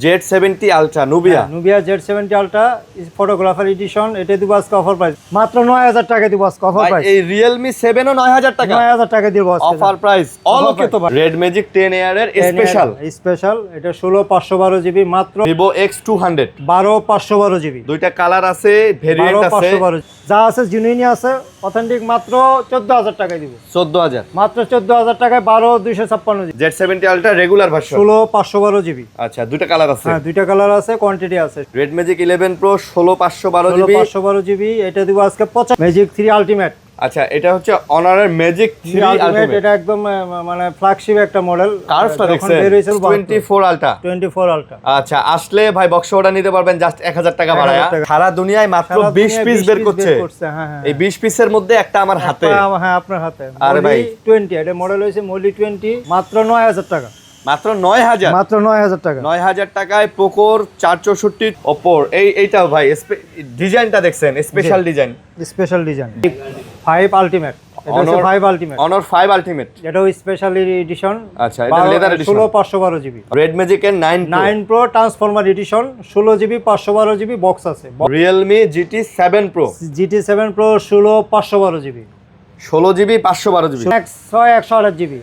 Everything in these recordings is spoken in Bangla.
Z70 ultra Nubia. Nubia Z70 ultra photographer edition, এটা দিব আজকে অফার প্রাইস মাত্র 9000 টাকা দিব আজকে অফার প্রাইস। এই Realme 7 ও 9000 টাকা, 9000 টাকা দিব আজকে অফার প্রাইস। অল ওকে তো Red Magic 10 Air এর স্পেশাল, এটা 16512 জিবি মাত্র। Vivo X200 12512 জিবি, দুইটা কালার আছে, ভেরিয়েন্ট আছে, 12512 যা আছে জেনুইন আছে, অথেন্টিক, মাত্র 14000 টাকায় দিব। 14000 মাত্র 14000 টাকায় 12256 GB. Z70 ultra regular version 16512 GB. আচ্ছা, দুইটা কালার আছে। হ্যাঁ, দুইটা কালার আছে, কোয়ান্টিটি আছে। Red Magic 11 Pro 16512 GB. 16512 GB, এটা দিব আজকে 50। Magic 3 ultimate. আচ্ছা, এটা হচ্ছে অনারের Magic 3 আলটিমেট, এটা একদম মানে ফ্ল্যাগশিপ একটা মডেল। কার্ভটা দেখছেন 24 আলট্রা। 24 আলট্রা। আচ্ছা, আসলে ভাই বক্স অর্ডার নিতে পারবেন জাস্ট 1000 টাকা ভাড়া। সারা দুনিয়ায় মাত্র 20 পিস বের করছে। হ্যাঁ, এই 20 পিসের মধ্যে একটা আমার হাতে। হ্যাঁ, আপনার হাতে। আরে ভাই 20, এটা মডেল হইছে মলি 20, মাত্র 9000 টাকা। মাত্র 9000, মাত্র 9000 টাকা। 9000 টাকায় পোকোর 464 ওপোর এইটাও ভাই ডিজাইনটা দেখছেন, special design, special design 5 ultimate. এটা হচ্ছে 5 আলটিমেট, অনর 5 আলটিমেট, এটাও স্পেশাল এডিশন। আচ্ছা, এটা leather edition. 16512 GB. Red Magic এর 9 Pro transformer edition, 16 GB 512 GB box আছে। Realme GT7 Pro GT7 Pro 16512 GB, 16 GB 512 GB, 128 GB,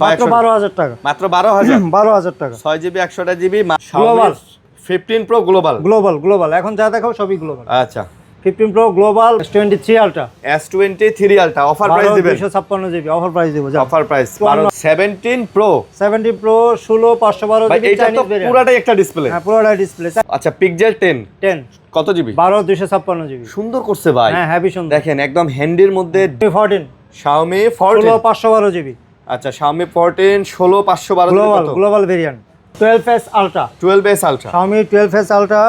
মাত্র 12000 টাকা। মাত্র 12000 12000 টাকা। 6 GB 128 GB. Global 15 Pro global. Global এখন যা দেখাও সবই গ্লোবাল। আচ্ছা, 15 Pro global. S23 ultra, S23 ultra offer price দিবেন 256 জিবি, অফার প্রাইস দিব। অফার প্রাইস 17 Pro 17 Pro 16512 ভাই, জিবি। এটা তো পুরাটাই একটা ডিসপ্লে। হ্যাঁ, পুরোটা ডিসপ্লে। আচ্ছা, Pixel 10 কত জিবি? 12256 জিবি। সুন্দর করছে ভাই। হ্যাঁ, হেভি সুন্দর। দেখেন একদম হ্যান্ডির মধ্যে। 14 Xiaomi 14 16512 জিবি। আচ্ছা, Xiaomi 14 16512 GB. Global variant 12s ultra. 12s ultra Xiaomi 12s ultra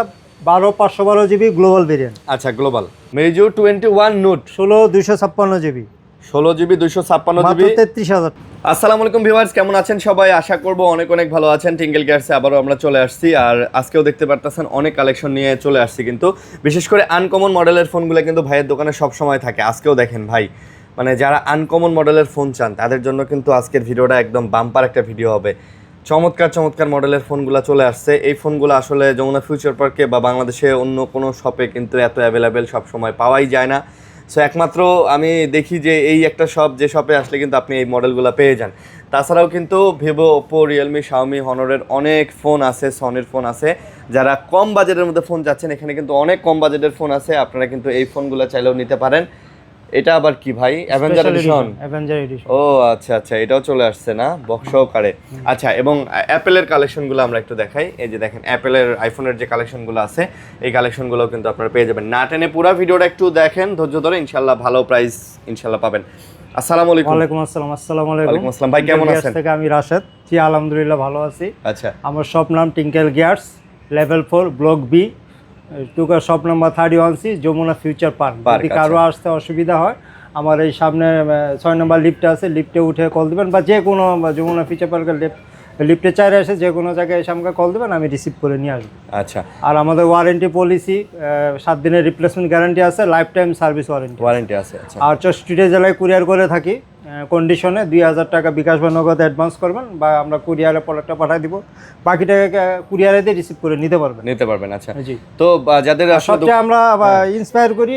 12512 GB global variant. আচ্ছা, global. Meizu 21 Note 16256 GB, 16 GB 256 মাত্র জিবি। 33000। আসসালামু আলাইকুম ভিউয়ার্স, কেমন আছেন সবাই? আশা করব অনেক অনেক ভালো আছেন। টিঙ্গেল গিয়ার্সে আবারও আমরা চলে আসছি, আর আজকেও দেখতে পারতেছেন অনেক কালেকশন নিয়ে চলে আসছি। কিন্তু বিশেষ করে আনকমন মডেলের ফোনগুলো কিন্তু ভাইয়ের দোকানে সব সময় থাকে। আজকেও দেখেন ভাই, মানে যারা আনকমন মডেলের ফোন চান তাদের জন্য কিন্তু আজকের ভিডিওটা একদম বাম্পার একটা ভিডিও হবে। চমৎকার চমৎকার মডেলের ফোনগুলো চলে আসছে। এই ফোনগুলো আসলে যমুনা ফিউচার পার্কে বা বাংলাদেশে অন্য কোনো শপে কিন্তু এত অ্যাভেলেবেল সব সময় পাওয়াই যায় না। সো একমাত্র আমি দেখি যে এই একটা শপ, যে শপে আসলে কিন্তু আপনি এই মডেলগুলো পেয়ে যান। তাছাড়াও কিন্তু ভিভো, ওপো, রিয়েলমি, শাওমি, হনরের অনেক ফোন আছে, সনির ফোন আছে। যারা কম বাজেটের মধ্যে ফোন যাচ্ছেন, এখানে কিন্তু অনেক কম বাজেটের ফোন আছে, আপনারা কিন্তু এই ফোনগুলো চাইলেও নিতে পারেন। এটা আবার কি ভাই? Avenger addition. ও আচ্ছা আচ্ছা, এটাও চলে আসছে না বক্স সহকারে। আচ্ছা, এবং অ্যাপেলের কালেকশনগুলো আমরা একটু দেখাই। এই যে দেখেন অ্যাপেলের আইফোনের যে কালেকশনগুলো আছে, এই কালেকশনগুলোও কিন্তু আপনারা পেয়ে যাবেন। না টেনে পুরো ভিডিওটা একটু দেখেন ধৈর্য ধরে, ইনশাআল্লাহ ভালো প্রাইস ইনশাআল্লাহ পাবেন। আসসালামু আলাইকুম। ওয়ালাইকুম আসসালাম। আসসালামু আলাইকুম। ওয়ালাইকুম আসসালাম ভাই, কেমন আছেন? থেকে আমি রাশেদ। জি আলহামদুলিল্লাহ ভালো আছি। আচ্ছা, আমার শপ নাম Tinkle Gears, level 4 block B, টুকার shop number 31C, Jamuna Future Park. যদি কারো আসতে অসুবিধা হয়, আমার এই সামনে 6 নম্বর লিফটে আছে, লিফটে উঠে কল দিবেন, বা যে কোনো যমুনা ফিউচার পার্কের লিফটে চাইলে এসে যে কোনো জায়গায় এসে আমাকে কল দেবেন, আমি রিসিভ করে নিয়ে আসবো। আচ্ছা, আর আমাদের ওয়ারেন্টি পলিসি 7 দিনের রিপ্লেসমেন্ট গ্যারান্টি আছে, লাইফ টাইম সার্ভিস ওয়ারেন্টি আছে। আচ্ছা, আর 64 জেলায় কুরিয়ার করে থাকি কন্ডিশনে। 2000 টাকা বিকাশ বা নগদ অ্যাডভান্স করবেন, বা আমরা কুরিয়ারে প্রোডাক্টটা পাঠিয়ে দিব, বাকি টাকা কুরিয়ারে দিয়ে রিসিভ করে নিতে পারবেন। আচ্ছা, জি। তো যাদের সবচেয়ে আমরা ইন্সপায়ার করি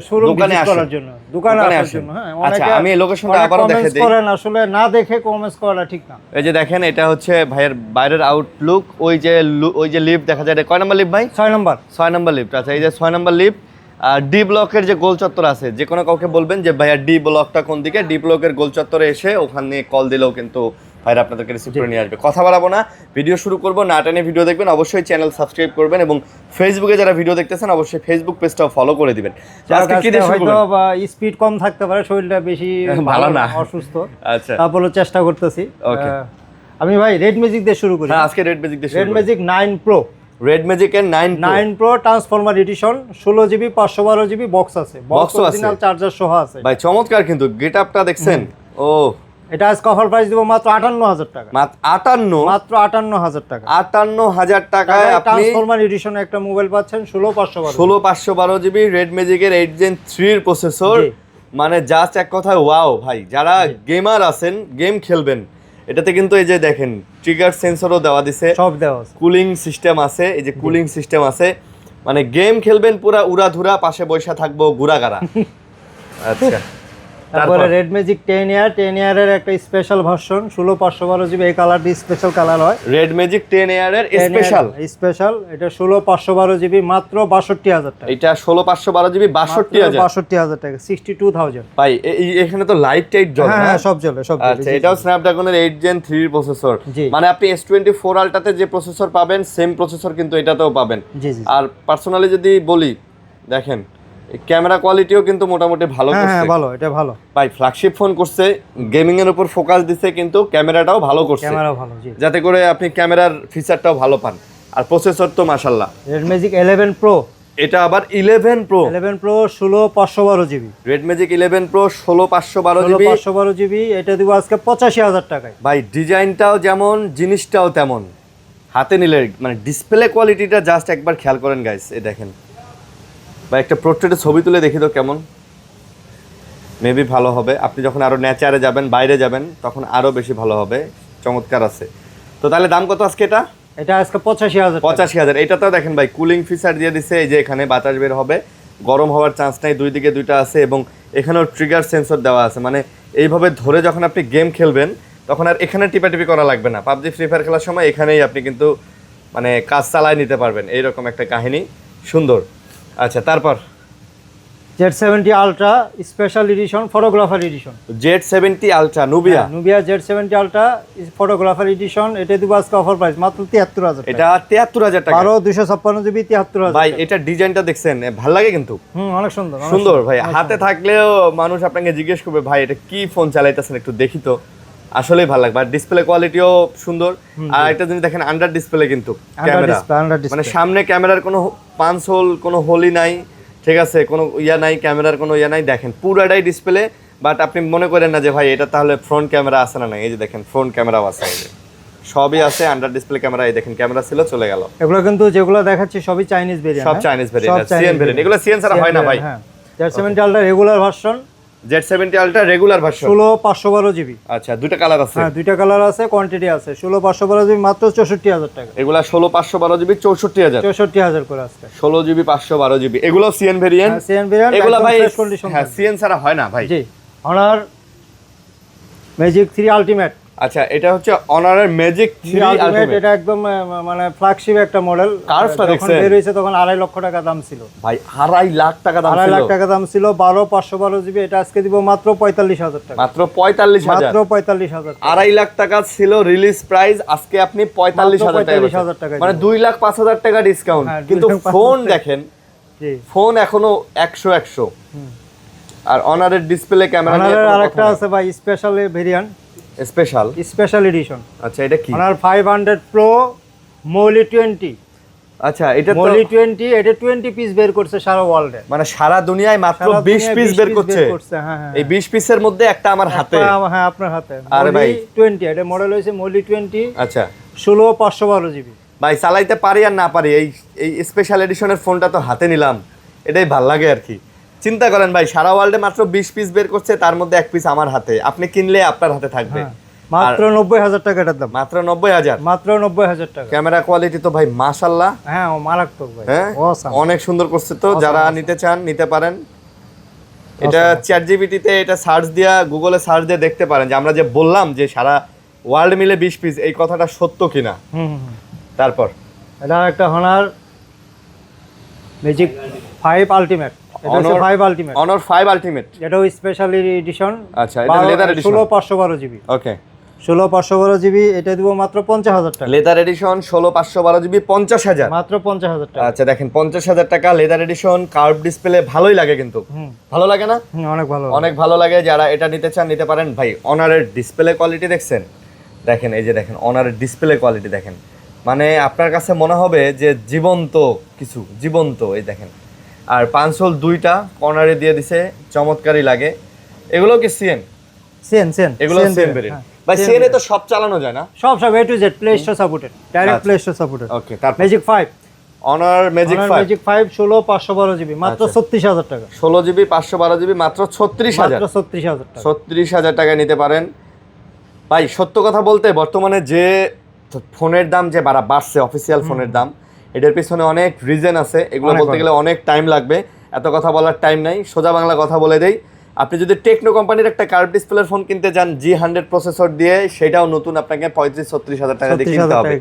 শোরুম ভিজিট করার জন্য, দোকানে আসার জন্য। হ্যাঁ, আচ্ছা, আমি লোকেশনটা আবারও দেখে দেই। করেন আসলে না দেখে কমেন্টস করা ঠিক না। এই যে দেখেন, এটা হচ্ছে ভাইয়ের বাইরের আউটলুক। ওই যে লিফট দেখা যায়, এটা কয় নাম্বার লিফট ভাই? 6 নাম্বার লিফট। আচ্ছা, এই যে 6 নাম্বার লিফট। আর ডি ব্লকের যে গোল চত্বর আছে, যে কোনো কাউকে বলবেন যে ভাইয়া ডি ব্লকটা কোন দিকে, ডি ব্লকের গোল চত্বরে এসে ওখানে কল দিলেও কিন্তু ভাইরা আপনাদেরকে রিসিভ করে নিয়ে আসবে। কথা বাড়াবো না, ভিডিও শুরু করবো। না টেনে ভিডিও দেখবেন, অবশ্যই চ্যানেল সাবস্ক্রাইব করবেন, এবং ফেসবুকে যারা ভিডিও দেখতেছেন অবশ্যই ফেসবুক পেজটাও ফলো করে দিবেন। হয়তো স্পিড কম থাকতে পারে, শরীরটা বেশি ভালো না, অসুস্থ। আচ্ছা, তারপরে চেষ্টা করতেছি। আমি ভাই রেড ম্যাজিক দিয়ে শুরু করি। হ্যাঁ, আজকে রেড ম্যাজিক দিয়ে শুরু করি। রেড ম্যাজিক 9 Pro, রেড ম্যাজিকের 9 Pro transformer edition, 16 GB 512 GB box আছে, বক্স অরিজিনাল চার্জার সহ আছে ভাই। চমৎকার কিন্তু গেটআপটা দেখছেন। ও, এটা আজকে অফার প্রাইস দিব মাত্র 58000 টাকা। মাত্র 58000 টাকা। 58000 টাকায় আপনি ট্রান্সফরমার এডিশনে একটা মোবাইল পাচ্ছেন 16512 জিবি রেড ম্যাজিকের 8 Gen 3 এর প্রসেসর। মানে জাস্ট এক কথায় ওয়াও ভাই। যারা গেমার আছেন, গেম খেলবেন, এটাতে কিন্তু এই যে দেখেন ট্রিগার সেন্সরও দেওয়া দিছে, সব দেওয়া আছে। কুলিং সিস্টেম আছে, এই যে কুলিং সিস্টেম আছে, মানে গেম খেলবেন পুরা উড়াধুরা, পাশে বৈশা থাকবো ঘুরাগারা। আচ্ছা, তারপরে রেড ম্যাজিক 10 ইয়ার, 10 ইয়ারের একটা স্পেশাল ভার্সন 16/512 জিবি, এই কালারটি স্পেশাল কালার হয়। রেড ম্যাজিক 10 ইয়ারের স্পেশাল, এটা 16/512 জিবি মাত্র 62,000 টাকা। এটা 16/512 জিবি 62,000, 62,000 টাকা, 62,000। ভাই এখানে তো লাইট টাইট জ্বলে না? হ্যাঁ, সব জ্বলে, সব জ্বলে। আচ্ছা, এটাও স্ন্যাপড্রাগনের 8 Gen 3 প্রসেসর, জি। মানে আপনি S24 আলট্রাতে যে প্রসেসর পাবেন সেম প্রসেসর কিন্তু এটাতেও পাবেন। জি জি। আর পার্সোনালি যদি বলি, দেখেন ক্যামেরা কোয়ালিটিও কিন্তু মোটামুটি ভালো করছে। হ্যাঁ, ভালো, এটা ভালো ভাই ফ্ল্যাগশিপ ফোন করছে, গেমিং এর উপর ফোকাস দিছে, কিন্তু ক্যামেরাটাও ভালো করছে, ক্যামেরা ভালো, জি। যাতে করে আপনি ক্যামেরার ফিচারটাও ভালো পান। আর প্রসেসর তো মাশাআল্লাহ। রেড ম্যাজিক 11 প্রো, এটা আবার 11 pro, 11 pro 16/512 GB. Red magic 11 pro 16/512 GB, 16/512 GB, এটা দিব আজকে 85,000 টাকায়। ভাই ডিজাইনটাও যেমন জিনিসটাও তেমন, হাতে নিলে মানে ডিসপ্লে কোয়ালিটিটা জাস্ট একবার খেয়াল করেন গাইস। এই দেখেন ভাই, একটা পোর্ট্রেটের ছবি তুলে দেখি তো কেমন, মেবি ভালো হবে। আপনি যখন আরো নেচারে যাবেন, বাইরে যাবেন, তখন আরো বেশি ভালো হবে। চমৎকার আছে। তো তাহলে দাম কত আজকে এটা? এটা আজকে 85,000 টাকা। 85,000। এটাতেও দেখেন ভাই কুলিং ফিচার দিয়ে দিছে, এই যে এখানে বাতাস বের হবে, গরম হওয়ার চান্স নাই, দুই দিকে দুইটা আছে, এবং এখানেও ট্রিগার সেন্সর দেওয়া আছে, মানে এইভাবে ধরে যখন আপনি গেম খেলবেন তখন আর এখানে টিপাটিপি করা লাগবে না। পাবজি ফ্রি ফায়ার খেলার সময় এখানেই আপনি কিন্তু মানে কাজ চালায় নিতে পারবেন, এইরকম একটা কাহিনী, সুন্দর। আচ্ছা, তারপর Z70 ultra special edition, photographer edition. Z70 ultra Nubia, Nubia Z70 ultra photographer edition, এটা দিব আজকে অফার প্রাইস মাত্র 73,000 টাকা। এটা 73,000 টাকা। 256 জিবি 73,000 ভাই এটা ডিজাইনটা দেখছেন, ভালো লাগে কিন্তু, অনেক সুন্দর, অনেক সুন্দর ভাই। হাতে থাকলেও মানুষ আপনাকে জিজ্ঞেস করবে, ভাই এটা কি ফোন চালাইতেছেন, একটু দেখি তো। আসলেই ভালো লাগবে। আর ডিসপ্লে কোয়ালিটিও সুন্দর। আর একটা জিনিস দেখেন, আন্ডার ডিসপ্লে কিন্তু ক্যামেরা, মানে সামনে ক্যামেরার কোনো পাঁচ হোল, কোনো হোলই নাই, ঠিক আছে, কোনো ইয়া নাই, ক্যামেরার কোনো ইয়া নাই, দেখেন পুরাটাই ডিসপ্লে। বাট আপনি মনে করেন না যে ভাই এটা তাহলে ফ্রন্ট ক্যামেরা আছে না? এই যে দেখেন ফ্রন্ট ক্যামেরাও আছে, এই যে সবই আছে, আন্ডার ডিসপ্লে ক্যামেরা। এই দেখেন ক্যামেরা ছিল, চলে গেল। এগুলো কিন্তু যেগুলো দেখাচ্ছি সবই চাইনিজ ভেরিয়েন্ট, সব চাইনিজ ভেরিয়েন্ট, সিএন ভেরিয়েন্ট, এগুলো সিএন ছাড়া হয় না ভাই। হ্যাঁ, Z70 ultra regular version, Z70 ultra regular version 16/512 GB. আচ্ছা, দুটো কালার আছে? হ্যাঁ, দুইটা কালার আছে, কোয়ান্টিটি আছে। 16/512 জিবি মাত্র 64,000 টাকা। এগুলা 16/512 জিবি 64,000, 64,000 করে আজকে। 16 জিবি 512 জিবি, এগুলো সিএন ভেরিয়েন্ট। সিএন ভেরিয়েন্ট এগুলা ভাই ফ্রেশ কন্ডিশন। হ্যাঁ, সিএন ছাড়া হয় না ভাই। জি, অনার ম্যাজিক 3 আলটিমেট। আচ্ছা, এটা হচ্ছে অনারের ম্যাজিক 3 আলটিমেট। এটা একদম মানে ফ্ল্যাগশিপ একটা মডেল। কার্ভটা দেখছেন? যখন বের হইছে তখন 2.5 লক্ষ টাকা দাম ছিল। ভাই 2.5 লাখ টাকা দাম ছিল। 2.5 লাখ টাকা দাম ছিল। 12/512 জিবি, এটা আজকে দিব মাত্র 45,000 টাকা। মাত্র 45,000, মাত্র 45,000। 2.5 লাখ টাকা ছিল রিলিজ প্রাইস, আজকে আপনি 45,000 টাকা, মানে 2,05,000 টাকা ডিসকাউন্ট। কিন্তু ফোন দেখেন, জি, ফোন এখনো 100। আর অনারের ডিসপ্লে ক্যামেরা নিয়ে অনারের আরেকটা আছে ভাই, স্পেশাল ভেরিয়েন্ট, স্পেশাল এডিশন। আচ্ছা, এটা কি? অনার 500 প্রো মৌলি 20। আচ্ছা, এটা তো মৌলি 20, এটা 20 পিস বের করছে সারা ওয়ার্ল্ডে, মানে সারা দুনিয়ায় মাত্র 20 পিস বের করছে। হ্যাঁ হ্যাঁ, এই 20 পিসের মধ্যে একটা আমার হাতে। হ্যাঁ, আপনার হাতে। আরে ভাই 20, এটা মডেল হইছে মৌলি 20। আচ্ছা, 16/512 জিবি। ভাই চালাইতে পারি আর না পারি, এই স্পেশাল এডিশনের ফোনটা তো হাতে নিলাম, এটাই ভাল লাগে আর কি। চিন্তা করেন ভাই, সারা ওয়ার্ল্ডে মাত্র 20 পিস বের করছে, তার মধ্যে এক পিস আমার হাতে। আপনি কিনলে আপনার হাতে থাকবে। মাত্র 90,000 টাকা এটার দাম। মাত্র 90,000, মাত্র 90,000 টাকা। ক্যামেরা কোয়ালিটি তো ভাই মাশাআল্লাহ। হ্যাঁ, মারাত্মক ভাই। হ্যাঁ, অনেক সুন্দর করছে। তো যারা নিতে চান নিতে পারেন। এটা চ্যাটজিপিটিতে এটা সার্চ দিয়া, গুগলে সার্চ দিয়ে দেখতে পারেন যে আমরা যে বললাম যে সারা ওয়ার্ল্ড মিলে 20 পিস, এই কথাটা সত্য কিনা। তারপর এটা একটা হনার ম্যাজিক 5 আলটিমেট। এটা হচ্ছে 5 আলটিমেট, অনর 5 আলটিমেট। এটাও স্পেশাল এডিশন। আচ্ছা, এটা লেদার এডিশন 16/512 জিবি। ওকে, 16/512 জিবি, এটা দিব মাত্র 50,000 টাকা। লেদার এডিশন 16/512 জিবি 50,000, মাত্র 50,000 টাকা। আচ্ছা দেখেন 50,000 টাকা লেদার এডিশন, কার্ভ ডিসপ্লে, ভালোই লাগে কিন্তু। ভালো লাগে না? অনেক ভালো, অনেক ভালো লাগে। যারা এটা নিতে চান নিতে পারেন। ভাই অনারের ডিসপ্লে কোয়ালিটি দেখছেন? দেখেন, এই যে দেখেন অনারের ডিসপ্লে কোয়ালিটি দেখেন, মানে আপনার কাছে মনে হবে যে জীবন্ত কিছু, জীবন্ত। এই দেখেন, আর পাঁচশোল দুইটা কর্নারে দিয়ে দিছে, চমৎকারই লাগে। এগুলো কি সিএন? এগুলো সিএন ভেরিয়েন্ট। ভাই সিএন এ তো সব চালানো যায় না? সব A to Z, Play Store supported, direct Play Store supported. Okay, তারপর ম্যাজিক 5, অনার ম্যাজিক 5 16/512 জিবি, মাত্র 36,000 টাকা। 16 জিবি 512 জিবি মাত্র 36,000, মাত্র 36,000 টাকা। 36,000 টাকায় নিতে পারেন। ভাই সত্য কথা বলতে বর্তমানে যে ফোনের দাম যে বাড়ছে, অফিসিয়াল ফোনের দাম, এটার পিছনে অনেক রিজন আছে, এগুলো বলতে গেলে অনেক টাইম লাগবে, এত কথা বলার টাইম নাই, সোজা বাংলা কথা বলে দেই। আপনি যদি টেকনো কোম্পানির একটা কার্ভ ডিসপ্লের ফোন কিনতে যান G100 প্রসেসর দিয়ে, সেটাও নতুন আপনাকে 35-36 হাজার টাকা দিয়ে কিনতে হবে।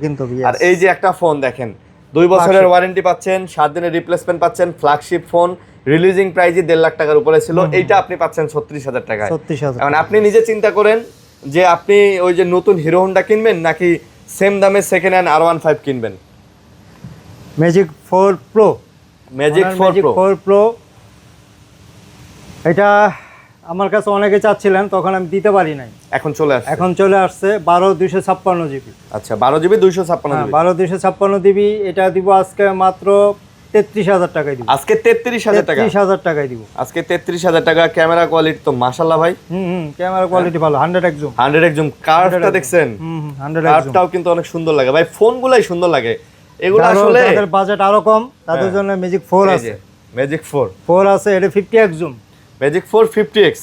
আর এই যে একটা ফোন দেখেন, 2 বছরের ওয়ারেন্টি পাচ্ছেন, 7 দিনের রিপ্লেসমেন্ট পাচ্ছেন, ফ্ল্যাগশিপ ফোন, রিলিজিং প্রাইসই 1.5 লাখ টাকার উপরে ছিল, এইটা আপনি পাচ্ছেন 36 হাজার টাকায়। মানে আপনি নিজে চিন্তা করেন যে আপনি ওই যে নতুন হিরো হোন্ডা কিনবেন নাকি সেম দামে সেকেন্ড হ্যান্ড R15 কিনবেন। ম্যাজিক 4 প্রো, ম্যাজিক 4 প্রো এটা আমার কাছে অনেকে চাচ্ছিলেন, তখন আমি দিতে পারি নাই, এখন চলে আসছে 12 256 জিবি। আচ্ছা 12 জিবি 256 জিবি, 12 256 জিবি, এটা দিব আজকে মাত্র 33,000 টাকায় দিব। আজকে 33,000 টাকা, 33,000 টাকায় দিব আজকে 33,000 টাকা। ক্যামেরা কোয়ালিটি তো মাশাআল্লাহ ভাই, ক্যামেরা কোয়ালিটি ভালো, 100x জুম, 100x জুম। কার্ভটা দেখছেন, 100x জুম, কার্ভটাও কিন্তু অনেক সুন্দর লাগে ভাই, ফোনগুলাই সুন্দর লাগে। এগুলো আসলে যাদের বাজেট আরো কম তাদের জন্য ম্যাজিক 4 আছে, ম্যাজিক 4 আছে, এটা 50x zoom, magic 4 50x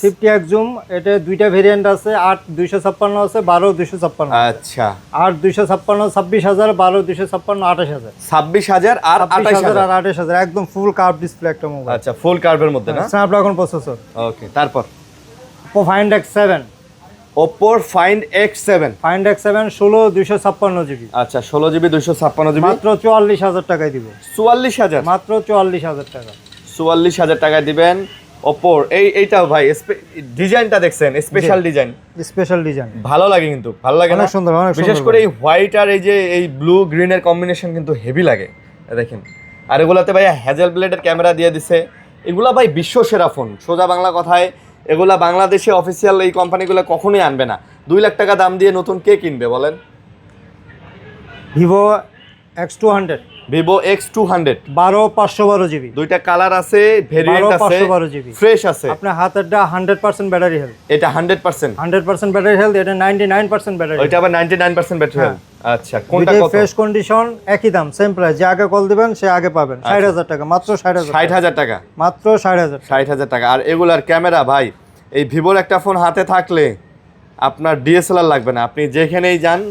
zoom. এটা দুইটা ভেরিয়েন্ট আছে, 8 256 আছে, 12 256। আচ্ছা 8 256 26,000, 12 256 28,000, 26,000 আর 28,000 আর 28,000, একদম ফুল কার্ভ ডিসপ্লে একটা মোবাইল। আচ্ছা ফুল কার্ভের মধ্যে না, স্ন্যাপড্রাগন প্রসেসর। ওকে, তারপর Oppo Find X7, Oppo Find X7 16 256 GB. আচ্ছা 16 জিবি 256 জিবি, মাত্র 44,000 টাকায় দিব। 44,000, মাত্র 44,000 টাকা, 44,000 টাকায় দিবেন Oppo। এইটাও ভাই ডিজাইনটা দেখছেন, স্পেশাল ডিজাইন, স্পেশাল ডিজাইন, ভালো লাগে, কিন্তু ভালো লাগে না, অনেক সুন্দর, অনেক বিশেষ করে এই হোয়াইট আর এই যে এই ব্লু গ্রিনের কম্বিনেশন কিন্তু হেভি লাগে দেখেন। আর এগুলাতে ভাই হ্যাজেল ব্লেডের ক্যামেরা দিয়ে দিছে, এগুলা ভাই বিশ্ব সেরা ফোন, সোজা বাংলা কথায় এগুলা বাংলাদেশে অফিসিয়াল এই কোম্পানিগুলো কখনোই আনবে না। 2 লাখ টাকা দাম দিয়ে নতুন কে কিনবে বলেন? Vivo X200, Vivo X200 12 512 GB, দুইটা কালার আছে, ভেরিয়েন্ট আছে, 512 জিবি, ফ্রেশ আছে। আপনার হাতেরটা 100% ব্যাটারি হেলথ, এটা 100% ব্যাটারি হেলথ, এটা 99% ব্যাটারি, ওইটা আবার 99% ব্যাটারি হেলথ। আচ্ছা কোনটা কত? ফ্রেশ কন্ডিশন, একই দাম, সেম প্রাইস, যে আগে কল দিবেন সে আগে পাবেন। 60,000 টাকা, মাত্র 60,000 টাকা, মাত্র 60,000, 60,000 টাকা। আর এগুলার ক্যামেরা ভাই, এই ভিভোর একটা ফোন হাতে থাকলে আপনার ডিএসএলআর লাগবে না, আপনি যেখানেই যান,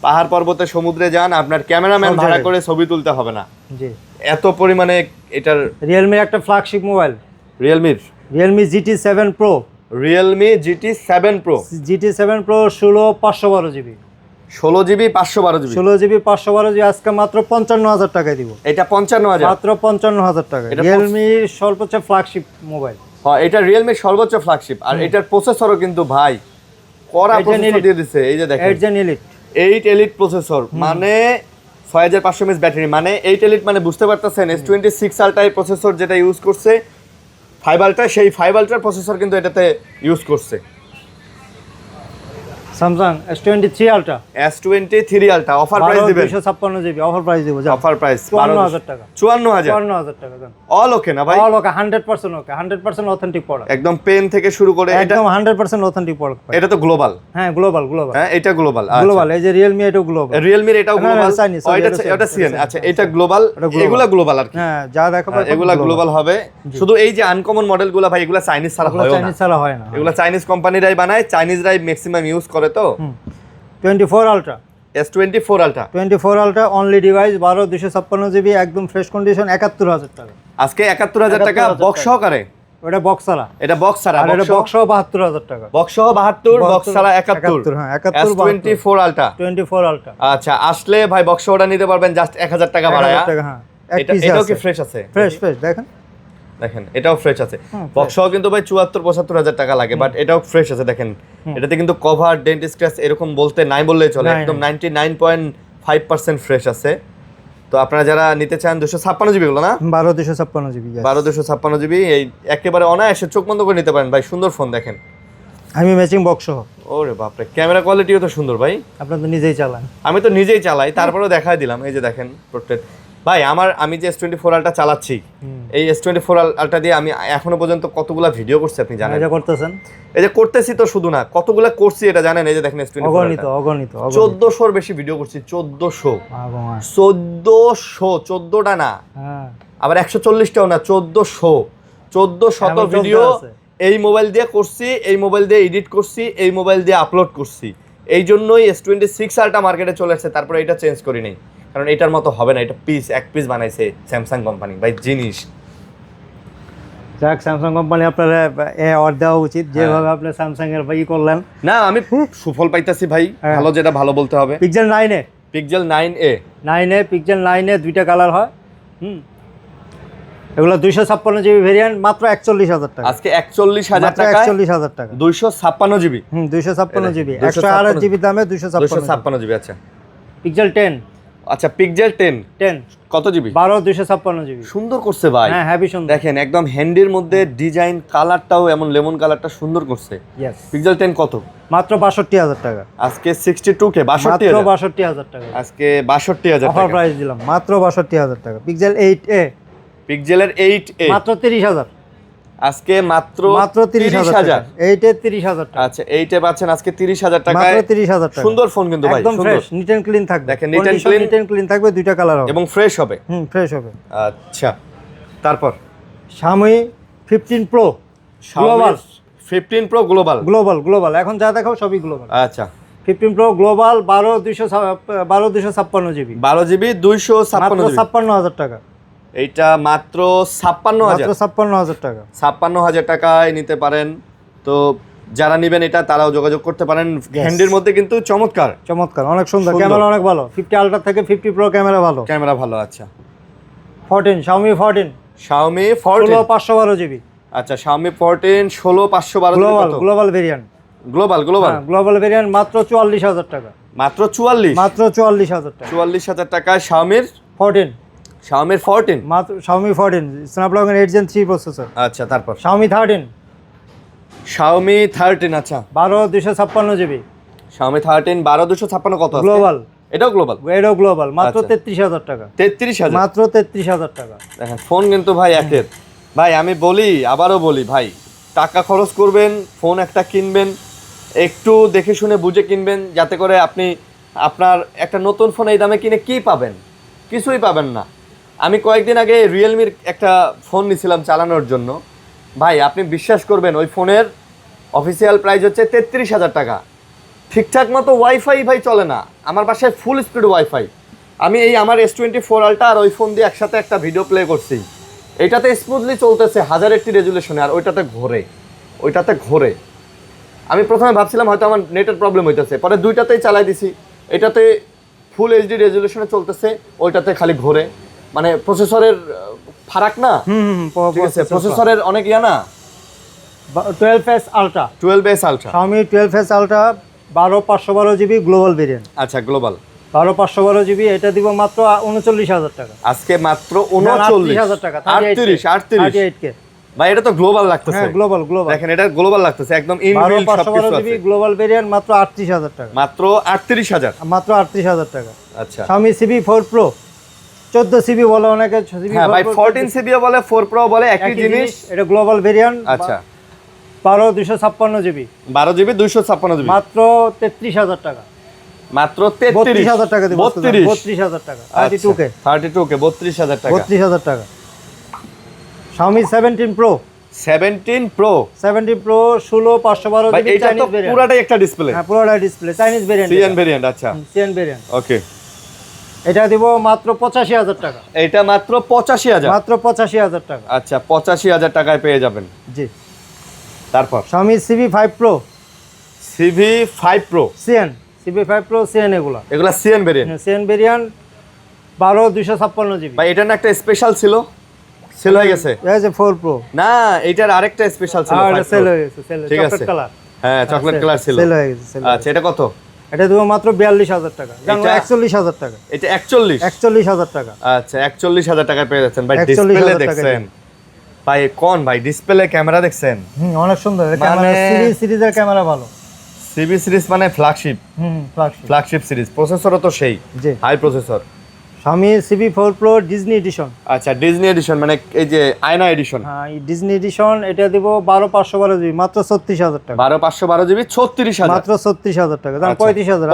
পাহাড় পর্বতে, সমুদ্রে যান, আপনার ক্যামেরাম্যান ভাড়া করে ছবি তুলতে হবে না। জি, এত পরিমাণে এটার। রিয়েলমির একটা flagship mobile, Realme GT7 Pro, Realme GT7 Pro 16 512 GB, 16 GB 512 GB, 16 GB 512 GB, আজকে মাত্র 55,000 টাকায় দিব। এটা 55,000, মাত্র 55,000 টাকা, রিয়েলমির সর্বোচ্চ ফ্ল্যাগশিপ মোবাইল। হ্যাঁ এটা রিয়েলমির সর্বোচ্চ ফ্ল্যাগশিপ। আর এটার প্রসেসরও কিন্তু ভাই কড়া প্রসেসর দিয়ে দিছে, এই যে দেখেন 8 Gen Elite, 8 এলিট প্রসেসর, মানে 6500 mAh ব্যাটারি, মানে 8 এলিট মানে বুঝতে পারতেছেন S26 আলট্রা এই প্রসেসর যেটা ইউজ করছে 5 আলট্রা, সেই 5 আলট্রার প্রসেসর কিন্তু এটাতে ইউজ করছে। Samsung S23 Ultra, S23 ultra offer price দিবেন 256 জিবি, অফার প্রাইস দিব, অফার প্রাইস 54,000 টাকা, 54,000 টাকা দেন। অল ওকে না ভাই? অল ওকে, 100% ওকে, 100% অথেন্টিক প্রোডাক্ট, একদম পেন থেকে শুরু করে এটা একদম 100% অথেন্টিক প্রোডাক্ট। এটা তো গ্লোবাল, হ্যাঁ গ্লোবাল, হ্যাঁ এটা গ্লোবাল, গ্লোবাল। এই যে রিয়েলমি এটাও গ্লোবাল, রিয়েলমির এটাও গ্লোবাল, Chinese, এটা সিএন। আচ্ছা এটা গ্লোবাল, এগুলা গ্লোবাল আর কি, হ্যাঁ যা দেখাবো এগুলা গ্লোবাল হবে। শুধু এই যে আনকমন মডেলগুলো ভাই, এগুলা চাইনিজ ছাড়া হয় না, চাইনিজ ছাড়া হয় না, এগুলা চাইনিজ কোম্পানিরাই বানায়, চাইনিজরাই ম্যাক্সিমাম ইউজ করে। তো 24 Ultra, S24 ultra 24 Ultra only device, 12 256 GB, একদম ফ্রেশ কন্ডিশন, 71,000 টাকা। আজকে 71,000 টাকা বক্স সহকারে, ওটা বক্স ছাড়া, এটা বক্স ছাড়া, আর এটা বক্স সহ 72,000 টাকা, বক্স সহ 72, বক্স ছাড়া 71, হ্যাঁ 71 S24 আলট্রা 24 Ultra। আচ্ছা আসলে ভাই বক্স সহটা নিতে পারবেন জাস্ট 1000 টাকা বাড়ায়া। হ্যাঁ এক পিস এটাও কি আছে, ফ্রেশ আছে? ফ্রেশ দেখেন, দেখেন এটাও ফ্রেশ আছে। বক্স সহ কিন্তু ভাই 74-75,000 টাকা লাগে, বাট এটাও ফ্রেশ আছে। দেখেন এটাতে কিন্তু কভার, ডেন্ট স্ক্র্যাচ এরকম বলতে নাই বললেই চলে, একদম 99.5% ফ্রেশ আছে। তো আপনারা যারা নিতে চান 256 জিবি গুলো না, 12 256 জিবি, 12 256 জিবি, এই একেবারে অনায়াসে চোখ বন্ধ করে নিতে পারেন ভাই, সুন্দর ফোন। দেখেন আমি ম্যাচিং বক্স সহ, ওরে বাপরে, ক্যামেরা কোয়ালিটিও তো সুন্দর ভাই, আপনি তো নিজেই চালান। আমি তো নিজেই চালাই, তারপরেও দেখাই দিলাম। এই যে দেখেন প্রোটেক্ট ভাই, আমি যে S24 আলট্রা চালাচ্ছি, এই S24 আলট্রা দিয়ে আমি এখনো পর্যন্ত কতগুলা ভিডিও করছি আপনি জানেন? এটা করতেছেন, এই যে করতেছি তো শুধু না, কতগুলা করছি এটা জানেন? এই যে দেখেন S24 অগণিত 1400 বেশি ভিডিও করছি, 1400টা না, হ্যাঁ আবার 140টাও না, 1400 ভিডিও এই মোবাইল দিয়ে করছি, এই মোবাইল দিয়ে এডিট করছি, এই মোবাইল দিয়ে আপলোড করছি। এই জন্যই S26 আলট্রা মার্কেটে চলে আসছে, তারপরে এটা চেঞ্জ করি নাই, কারণ এটার মতো হবে না, এটা এক পিস বানাইছে স্যামসাং কোম্পানি ভাই, জিনিস। যাক, স্যামসাং কোম্পানি আপনার অর্ডার দেওয়া উচিত, যেভাবে আপনি স্যামসাং এর ই করলেন। না আমি সুফল পাইতাছি ভাই, ভালো যেটা ভালো বলতে হবে। Pixel 9a, pixel 9a pixel 9a দুইটা কালার হয়। এগুলো 256 জিবি ভেরিয়েন্ট, মাত্র 41,000 টাকা। আজকে 41,000 টাকা, 41,000 টাকা 256 জিবি। 256 জিবি, 128 জিবি দামে 256 জিবি। আচ্ছা পিক্সেল 10। আচ্ছা পিক্সেল 10 কত জিবি? 256 জিবি। সুন্দর করছে ভাই, হ্যাঁ হেভি সুন্দর। দেখেন একদম হ্যান্ডির মধ্যে ডিজাইন, কালারটাও এমন লেমন কালারটা সুন্দর করছে। ইয়েস, পিক্সেল 10 কত? মাত্র 62,000 টাকা। আজকে 62K, 62,000, মাত্র 62,000 টাকা। আজকে 62,000 অফার টাকা প্রাইস দিলাম, মাত্র 62,000 টাকা। পিক্সেল 8a, পিক্সেলের 8a মাত্র 30,000। আজকে মাত্র 30,000 টাকা। 8a 30,000 টাকা। আচ্ছা 8a পাচ্ছেন আজকে 30,000 টাকায়, মাত্র 30,000 টাকা। সুন্দর ফোন কিন্তু ভাই, একদম সুন্দর, ফ্রেশ, নিট এন্ড ক্লিন থাকবে। দেখেন নিট এন্ড ক্লিন থাকবে, দুইটা কালার হবে এবং ফ্রেশ হবে। ফ্রেশ হবে। আচ্ছা তারপর Xiaomi 15 Pro global, 15 Pro global এখন যা দেখাও সবই গ্লোবাল। আচ্ছা 15 Pro global 12,256 GB, 12 GB 256 GB, 56,000 টাকা। এইটা মাত্র 56,000, 56,000 টাকা। 56,000 টাকায় নিতে পারেন। তো যারা নেবেন এটা তারাও যোগাযোগ করতে পারেন। হ্যান্ডের মধ্যে কিন্তু চমৎকার, অনেক সুন্দর, ক্যামেরা অনেক ভালো। 50 আলট্রা থেকে 50 Pro ক্যামেরা ভালো, আচ্ছা 14 Xiaomi 14 16,512 জিবি। আচ্ছা Xiaomi 14 16,512 global variant, global variant মাত্র 44,000 টাকা। মাত্র 44,000 টাকা। 44,000 টাকায় Xiaomi 14 মাত্র Xiaomi 14 স্ন্যাপড্রাগন 8 Gen 3 প্রসেসর। আচ্ছা তারপর Xiaomi 13 আচ্ছা 12,256 জিবি। Xiaomi 13 12,256 কত আছে? গ্লোবাল, এটাও গ্লোবাল মাত্র আচ্ছা। 33,000 টাকা। 33,000, মাত্র 33,000 টাকা। দেখেন ফোন কিন্তু ভাই একের। ভাই আমি আবারও বলি ভাই, টাকা খরচ করবেন, ফোন একটা কিনবেন, একটু দেখে শুনে বুঝে কিনবেন, যাতে করে আপনি আপনার একটা নতুন ফোন এই দামে কিনে কি পাবেন? কিছুই পাবেন না। আমি কয়েকদিন আগে রিয়েলমির একটা ফোন নিয়েছিলাম চালানোর জন্য, ভাই আপনি বিশ্বাস করবেন ওই ফোনের অফিসিয়াল প্রাইস হচ্ছে 33,000 টাকা। ঠিকঠাক মতো ওয়াইফাই ভাই চলে না, আমার বাসায় ফুল স্পিড ওয়াইফাই। আমি আমার S24 আলট্রা আর ওই ফোন দিয়ে একসাথে একটা ভিডিও প্লে করছি, এটাতে স্মুথলি চলতেছে 1080 রেজুলেশনে, আর ওইটাতে ঘোরে। আমি প্রথমে ভাবছিলাম হয়তো আমার নেটের প্রবলেম হইতেছে, পরে দুইটাতেই চালাই দিছি, এটাতে ফুল এইচডি রেজুলেশনে চলতেছে, ওইটাতে খালি ঘোরে। মানে প্রসেসরের ফারাক না, ঠিক আছে, প্রসেসরের অনেক না। 12S ultra Xiaomi 12S ultra 12,512 GB global variant. আচ্ছা গ্লোবাল 12,512 জিবি, এটা দিব মাত্র 39,000 টাকা। আজকে মাত্র 39,000 টাকা। 38K ভাই, এটা তো গ্লোবাল লাগতেছে। হ্যাঁ গ্লোবাল, দেখেন এটা গ্লোবাল লাগতেছে, একদম ইনবিল্ট সবকিছু আছে। জিবি গ্লোবাল ভেরিয়েন্ট মাত্র 38,000 টাকা। মাত্র 38,000 টাকা। আচ্ছা Xiaomi CB4 Pro 14 সিবি বলে অনেকে, হ্যাঁ ভাই 14 সিবি বলে, 4 Pro বলে, একই জিনিস। এটা গ্লোবাল ভেরিয়েন্ট। আচ্ছা 12,256 জিবি, 12 জিবি 256 জিবি, মাত্র 33,000 টাকা। মাত্র 32,000 টাকা দিব। 32,000 টাকা। 32K 32,000 টাকা। 32,000 টাকা। Xiaomi 17 Pro 17 Pro 16,512 ভাই, জিবি, এটা তো পুরাটাই একটা ডিসপ্লে। হ্যাঁ পুরোটা display, Chinese variant, CN variant. আচ্ছা সিএন ভেরিয়েন্ট। ওকে, এটা দিব মাত্র 85,000 টাকা। এটা মাত্র 85,000, মাত্র 85,000 টাকা। আচ্ছা 85,000 টাকায় পেয়ে যাবেন। জি। তারপর Xiaomi CV5 Pro CB5 Pro CN, এগুলা CN variant. CN variant 12,256 GB. ভাই এটা না একটা স্পেশাল ছিল, সেল হয়ে গেছে। এই যে 4 Pro, না এটার আরেকটা স্পেশাল ছিল, আর সেল হয়ে গেছে, ঠিক আছে, চকলেট কালার। হ্যাঁ চকলেট কালার ছিল, সেল হয়ে গেছে। আচ্ছা এটা কত? এটা দেবো মাত্র 42,000 টাকা। জানো 41,000 টাকা। এটা 41,000 টাকা। আচ্ছা 41,000 টাকায় পেয়ে যাচ্ছেন ভাই। ডিসপ্লে দেখছেন ভাই, কোন ভাই ডিসপ্লে ক্যামেরা দেখছেন? অনেক সুন্দর ক্যামেরা, সিরিজের ক্যামেরা ভালো। সিবি সিরিজ মানে ফ্ল্যাগশিপ, ফ্ল্যাগশিপ সিরিজ। প্রসেসরও তো সেই high processor. Xiaomi CB4 Pro Disney edition. আচ্ছা ডিজনি এডিশন মানে এই যে আয়না এডিশন। হ্যাঁ এই ডিজনি এডিশন, এটা দেব 12,512 জিবি, মাত্র 36,000 টাকা। 12,512 জিবি 36,000, মাত্র 36,000 টাকা। দাম 35,000।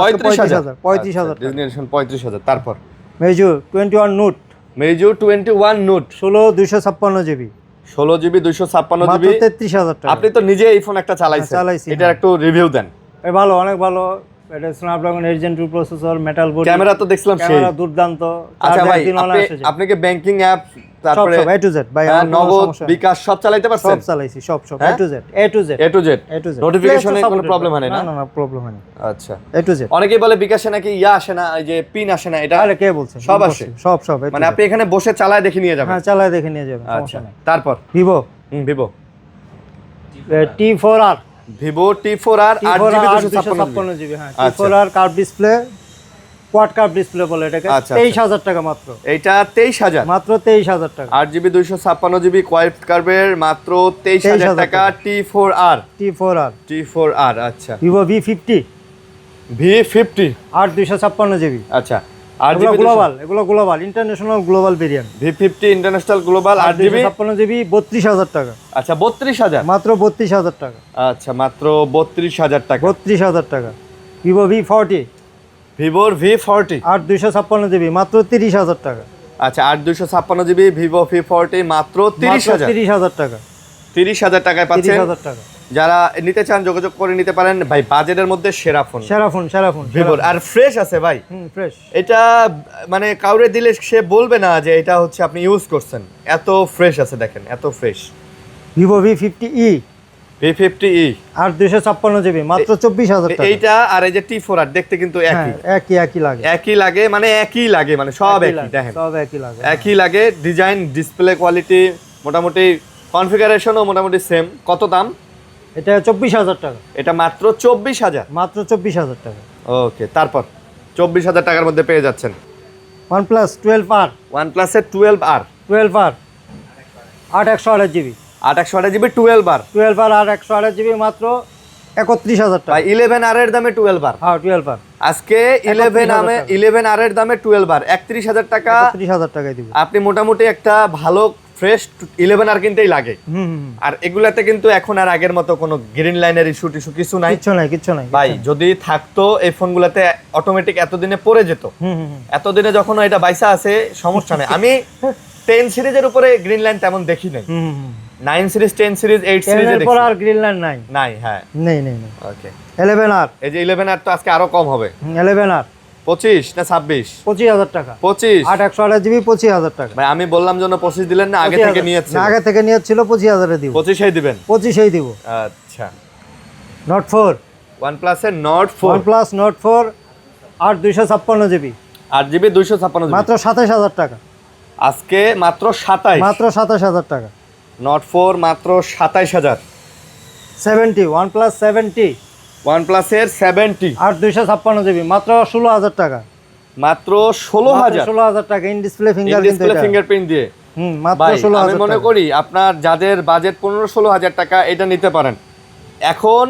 Disney edition 35,000। তারপর Meizu 21 Note, Meizu 21 Note 16,256 GB, 16 GB 256 GB, 33,000 টাকা। আপনি তো নিজে এই ফোন একটা চালাইছেন, চালাইছি, এটার একটু রিভিউ দেন। ভালো, অনেক ভালো। এটা Snapdragon 8 Gen 2 processor, metal body, camera তো দেখলাম সেই। ক্যামেরা দুর্দান্ত। আচ্ছা ভাই, আপনি আপনি কি ব্যাংকিং অ্যাপ তারপরে সব A to Z ভাই, নগদ বিকাশ সব চালাতে পারছেন? সব চালাইছি, সব A to Z, A to Z, A to Z, A to Z। নোটিফিকেশনে কোনো প্রবলেম হয় না? না না, প্রবলেম হয় না। আচ্ছা, A to Z। অনেকেই বলে বিকাশে নাকি আসে না, এই যে পিন আসে না, এটা আরে কে বলছে? সব আসে, সব A to মানে Z। আপনি এখানে বসে চালায় দেখে নিয়ে যাবেন? হ্যাঁ, চালায় দেখে নিয়ে যাবেন, আচ্ছা, সমস্যা নেই। তারপর Vivo Vivo T4R, Vivo T4R 8GB 256GB, হ্যাঁ T4R curve display, quad curve display বলে এটাকে। আচ্ছা, 23,000 টাকা মাত্র। এইটা 23,000, মাত্র 23,000 টাকা। 8GB 256GB কোয়াড কার্ভের মাত্র 23,000 টাকা। T4R T4R আচ্ছা। Vivo V50 V50 8/256GB। আচ্ছা, এগুলো গ্লোবাল, এগুলো global, international global variant. V50 international global 8GB 8/256GB 32,000 টাকা। আচ্ছা, 32,000, মাত্র 32,000 টাকা। আচ্ছা, মাত্র 32,000 টাকা। 32,000 টাকা। ভিভো V40 ভিভোর V40 8/256GB মাত্র 30,000 টাকা। আচ্ছা, 8/256GB ভিভো V40 মাত্র 30,000। 30,000 টাকা। 30,000 টাকায় পাচ্ছেন। 30,000 টাকা। যারা নিতে চান যোগাযোগ করে নিতে পারেন ভাই, বাজেটের মধ্যে সেরা ফোন, সেরা ফোন ভিভোর। আর ফ্রেশ আছে ভাই, ফ্রেশ। এটা মানে কাউরে দিলে সে বলবে না যে এটা হচ্ছে আপনি ইউজ করছেন, এত ফ্রেশ আছে, দেখেন এত fresh. Vivo V50e V50e 8/256GB মাত্র 24,000 টাকা। এইটা আর এই যে T4R দেখতে কিন্তু একই একই লাগে, মানে সব একই, দেখেন সব একই লাগে, একই লাগে। ডিজাইন, ডিসপ্লে কোয়ালিটি মোটামুটি, কনফিগারেশনও মোটামুটি সেম। কত দাম? এটা 24,000 টাকা। এটা মাত্র 24,000, মাত্র 24,000 টাকা। ওকে, তারপর 24,000 টাকার মধ্যে পেয়ে যাচ্ছেন OnePlus 12R, OnePlus-এর 12R 8/128GB 8/128GB 12R 8/128GB মাত্র 31,000 টাকা। ভাই 11R এর দামে 12R। হ্যাঁ 12R আজকে 11R এর দামে 12R 31,000 টাকা। 31,000 টাকায় দিব। আপনি মোটামুটি একটা ভালো ফ্রেশ 11R কিনতেই লাগে। আর এগুলাতে কিন্তু এখন আর আগের মতো কোনো গ্রিন লাইনের ইস্যু টিস্যু কিছু নাই, কিচ্ছু নাই ভাই। যদি থাকতো এই ফোনগুলাতে অটোমেটিক এতদিনে পড়ে যেত। এতদিনে যখন এটা বাইসা আছে সমস্যা নেই। আমি 10 সিরিজের উপরে গ্রিন লাইন তেমন দেখি নাই। 9 সিরিজ, 10 সিরিজ, 8 সিরিজে দেখি। এরপর আর গ্রিন লাইন নাই। হ্যাঁ, নেই। ওকে। 11R, এই যে 11R তো আজকে আরো কম হবে। 11R 25 না 26? 25,000 টাকা। 25 8/128GB 25,000 টাকা। ভাই, আমি বললাম জন্য 25 দিলেন না? আগে থেকে নিয়েছে, আগে থেকে নিয়েছিল 25,000 এ দিব। 25 দিবেন? 25 দিব। আচ্ছা, Note 4, OnePlus এর Note 4 OnePlus Note 4 8/256GB 8GB 256GB মাত্র 27,000 টাকা। আজকে মাত্র 27, মাত্র 27,000 টাকা। Note 4 মাত্র 27,000। 70, OnePlus 70 OnePlus এর 70 8/256GB মাত্র 16,000 টাকা। মাত্র 16,000, 16,000 টাকা। ইন ডিসপ্লে ফিঙ্গারপ্রিন্ট দিয়ে। মাত্র ভাই, 16,000 আমি মনে করি আপনার যাদের বাজেট 15-16,000 টাকা, এটা নিতে পারেন। এখন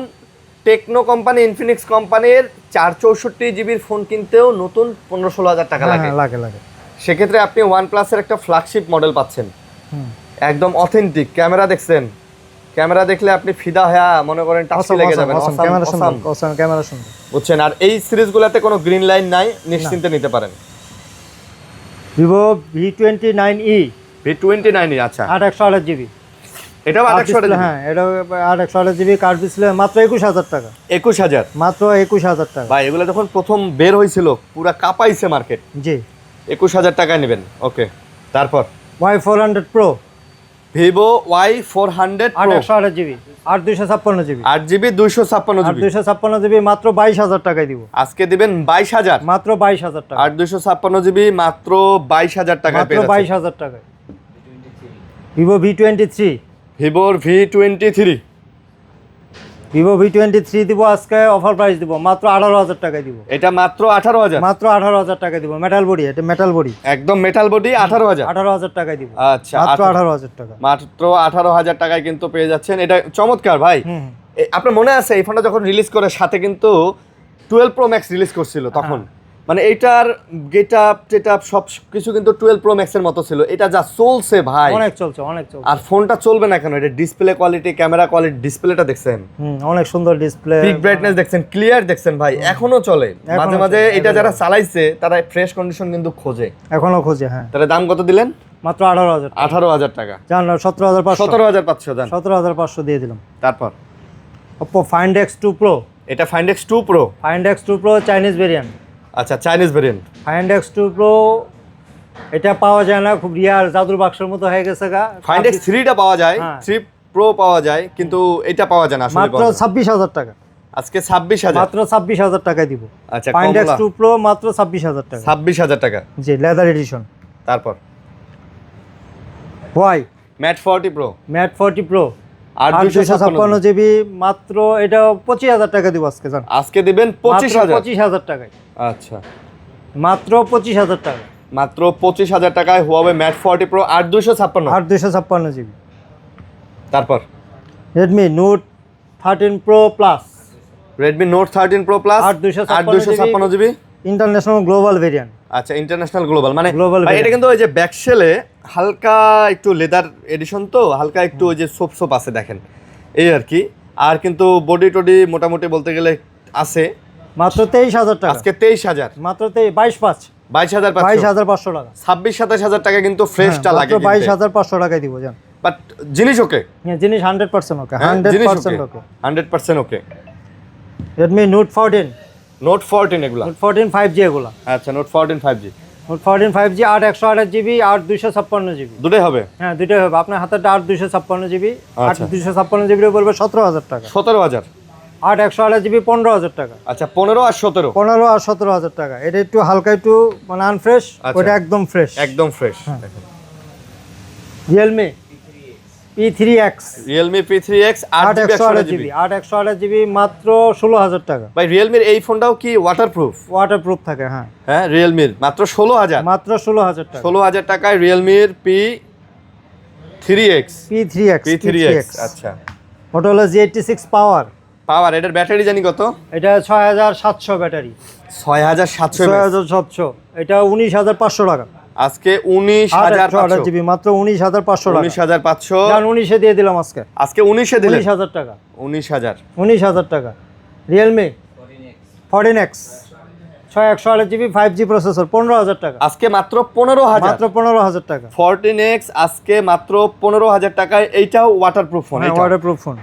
টেকনো কোম্পানি, ইনফিনিক্স কোম্পানির 464GB ফোন কিনতেও নতুন 15-16,000 টাকা লাগে। লাগে। সেক্ষেত্রে আপনি OnePlus এর একটা ফ্ল্যাগশিপ মডেল পাচ্ছেন, একদম অথেন্টিক। ক্যামেরা দেখছেন? ক্যামেরা দেখলে আপনি ফিদা হয়ে মনে করেন টাচি লেগে যাবেন। ক্যামেরা সুন্দর। বুঝছেন? আর এই সিরিজগুলোতে কোনো গ্রিন লাইন নাই, নিশ্চিন্তে নিতে পারেন। Vivo V29e V29, আচ্ছা 8/128GB এটাও 8/128GB? হ্যাঁ, এটা 8/128GB কার্ভ ডিসপ্লে মাত্র 21,000 টাকা। 21,000, মাত্র 21,000 টাকা। ভাই এগুলো যখন প্রথম বের হয়েছিল পুরা কাঁপাইছে মার্কেট। জি, 21,000 টাকায় নেবেন। ওকে, তারপর Y400 Pro Vivo Y400 Pro 8/128GB 8/256GB 8GB 256GB 8/256GB মাত্র 22,000 টাকায় দিব। আজকে দিবেন 22,000, মাত্র 22,000 টাকা। 8/256GB মাত্র 22,000 টাকায় মাত্র পেয়ে যাচ্ছেন। 22,000 টাকায়। Vivo V23 Vivoর V23 Vivo V23 দিব আজকে অফার প্রাইস দিব মাত্র 18,000 টাকায় দিব। এটা মাত্র 18,000, মাত্র 18,000 টাকায় দিব। মেটাল বডি, এটা মেটাল বডি, একদম মেটাল বডি। 18,000, 18,000 টাকায় দিব। আচ্ছা, মাত্র 18,000 টাকা। মাত্র 18,000 টাকায় কিন্তু পেয়ে যাচ্ছেন। এটা চমৎকার ভাই। আপনার মনে আছে এই ফোনটা যখন রিলিজ করে সাথে কিন্তু 12 Pro Max রিলিজ করছিল তখন, মানে এইটার গেটআপ টেটআপ সব কিছু কিন্তু 12 Pro Max এর মতো ছিল। এটা যা চলছে ভাই, অনেক চলছে। আর ফোনটা চলবে না কেন? এটা ডিসপ্লে কোয়ালিটি, ক্যামেরা কোয়ালিটি, ডিসপ্লেটা দেখছেন? অনেক সুন্দর ডিসপ্লে, পিক ব্রাইটনেস দেখছেন, ক্লিয়ার দেখছেন ভাই, এখনো চলে। মাঝে মাঝে এটা যারা চালাইছে তারা ফ্রেশ কন্ডিশন কিন্তু খোঁজে, এখনো খোঁজে। হ্যাঁ, তাহলে দাম কত দিলেন? মাত্র 18,000 টাকা। 18,000 টাকা। জান 17,500 17,500 দেন। 17,500 দিয়ে দিলাম। তারপর Oppo Find X2 Pro এটা Find X2 Pro। Find X2 Pro Chinese variant. আচ্ছা, Chinese variant. Find X2 Pro এটা পাওয়া যায় না, খুব রিয়ার, জাদুর বাক্সের মতো হয়ে গেছে গা। Find X3 টা পাওয়া যায়, হ্যাঁ। 3 Pro পাওয়া যায়, কিন্তু এটা পাওয়া যায় না আসলে। মাত্র 26,000 টাকা। আজকে 26,000, মাত্র 26,000 টাকায় দিব। আচ্ছা, Find কমলা। X2 Pro মাত্র 26,000 টাকা। 26,000 টাকা। জি, লেদার এডিশন। তারপর Huawei Mate 40 Pro, Mate 40 Pro 8256 GB, মাত্র এটা 25,000 টাকা দিব আজকে জান। আজকে দিবেন 25,000। 25,000 টাকায়, আচ্ছা, মাত্র 25,000 টাকা। মাত্র 25,000 টাকায় Huawei Mate 40 Pro 8256। 8256 জিবি। তারপর Redmi Note 13 Pro Plus Redmi Note 13 Pro Plus 8256 GB, international global variant. আচ্ছা, ইন্টারন্যাশনাল গ্লোবাল মানে Global ভাই, এটা variant। কিন্তু ওই যে ব্যাক শেলে হালকা একটু লেদার এডিশন, তো হালকা একটু ওই যে সোপ সোপ আছে দেখেন, এই আর কি। আর কিন্তু বডি টডি মোটামুটি বলতে গেলে আছে। মাত্র 23,000 টাকা। আজকে 23,000, মাত্র 22,500 22,500, টাকা। 26-27,000 টাকা কিন্তু ফ্রেশটা লাগে। 22,500 টাকায় দিব জান। বাট জিনিস ওকে, হ্যাঁ, জিনিস 100% ওকে, হ্যাঁ, জিনিস 100% ওকে, ওকে। 100% ওকে। Redmi Note 14, Note 14 এগুলা, Note 14 5G এগুলা। আচ্ছা, Note 14 5G, Note 14 5G 8/128 GB, 8/256 GB. দুটোই হবে। হ্যাঁ, দুটোই হবে। আপনার হাতেরটা 8/256 জিবি, আচ্ছা। 8/256 জিবি পড়বে 17,000 টাকা। 17,000, 8/128 জিবি 15,000 টাকা। আচ্ছা, 15 আর 17, 15 আর 17,000 টাকা। এটা একটু হালকা, একটু মানে আনফ্রেশ, আচ্ছা। ওটা একদম ফ্রেশ। একদম fresh. Realme P3X Realme P3X 8/128 8GB, GB, 8/128 GB, মাত্র 16,000 টাকা। ভাই Realme এই ফোনটাও কি ওয়াটারপ্রুফ? ওয়াটারপ্রুফ থাকে, হ্যাঁ। হ্যাঁ, Realme মাত্র 16,000, মাত্র 16,000 টাকা। 16,000 টাকায় Realme P3X, P3X। আচ্ছা। Motorola G86 পাওয়ার। পাওয়ার, এটার ব্যাটারি জানি কত? এটা 6,700 ব্যাটারি। 6,700 mAh। 6,700, এটা 19,500 টাকা। আজকে 19,500 জিবি, মাত্র 19,500 টাকা। 19,500, জান 19 দিয়ে দিলাম আজকে। আজকে 19 দিলেন। 19,000 টাকা। 19,000, 19,000 টাকা। Realme 14X 6/128 GB, 5G processor, 15,000 টাকা। আজকে মাত্র 15,000, মাত্র 15,000 টাকা। 14X আজকে মাত্র 15,000 টাকায়। এইটাও ওয়াটারপ্রুফ ফোন, হ্যাঁ, এটা waterproof phone.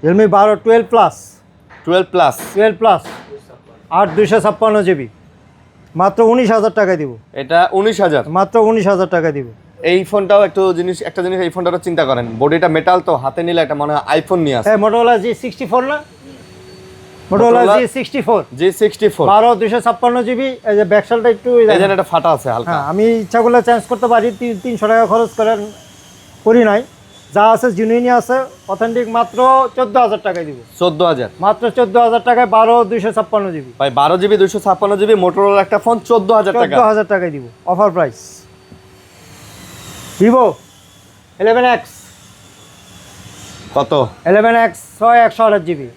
Realme 12 plus 12 plus, 12 plus 8/256 GB, মাত্র 19,000 টাকা দিব। এটা 19,000। মাত্র 19,000 টাকা দিব। এই ফোনটাও একটা জিনিস, এই ফোনটারও চিন্তা করেন, বডিটা মেটাল, তো হাতে নিলে একটা মনে হয় আইফোন নিয়ে আসে। হ্যাঁ, Motorola G64 না, Motorola G64 G64 12/256 জিবি। এই যে ব্যাকসালটা একটু এই যেন একটা ফাটা আছে হালকা। হ্যাঁ, আমি ইচ্ছা করলে চেঞ্জ করতে পারি, 300 টাকা খরচ করি নাই। যা আছে জেনুইনই আছে, অথেন্টিক। মাত্র 14,000 টাকায় দিব। 14,000, মাত্র 14,000 টাকায় 12/256 জিবি। ভাই 12GB 256GB মোটরোলার একটা ফোন 14,000 টাকা। 14,000 টাকায় দিব, অফার প্রাইস। Vivo 11X কত? 11X 6/128 জিবি,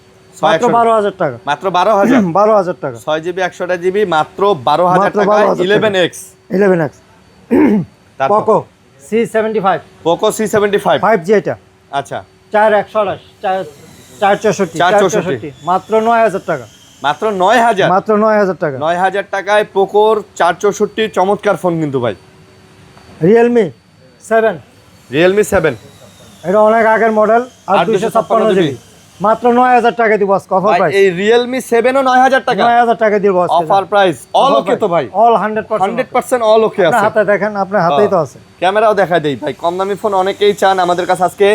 মাত্র 12,000 টাকা। মাত্র 12,000, 12,000 টাকা। 6GB 128GB মাত্র 12,000 মাত্র টাকা। 12,000 টাকা। 11X 11X তারপর Poco C75 Poco C75, 5G, এটা আচ্ছা, 4/128, 464, 464, মাত্র 9,000 টাকা। মাত্র 9,000, মাত্র 9,000 টাকা। 9,000 টাকায় পোকোর 464 চমৎকার ফোন কিন্তু ভাই। Realme 7, Realme 7 এটা অনেক আগের মডেল, 8/256 জিবি, মাত্র 9,000 টাকা দিব আজকে, অফার ভাই, প্রাইস। এই Realme 7 ও 9,000 টাকা 9,000 টাকা দিব আজকে, অফার প্রাইস। অল ওকে তো ভাই, অল 100%। 100% অল ওকে আপনার আছে। হাতে দেখেন, আপনার হাতেই তো আছে। ক্যামেরাও দেখা দেই ভাই, কম দামি ফোন অনেকেই চান। আমাদের কাছে আজকে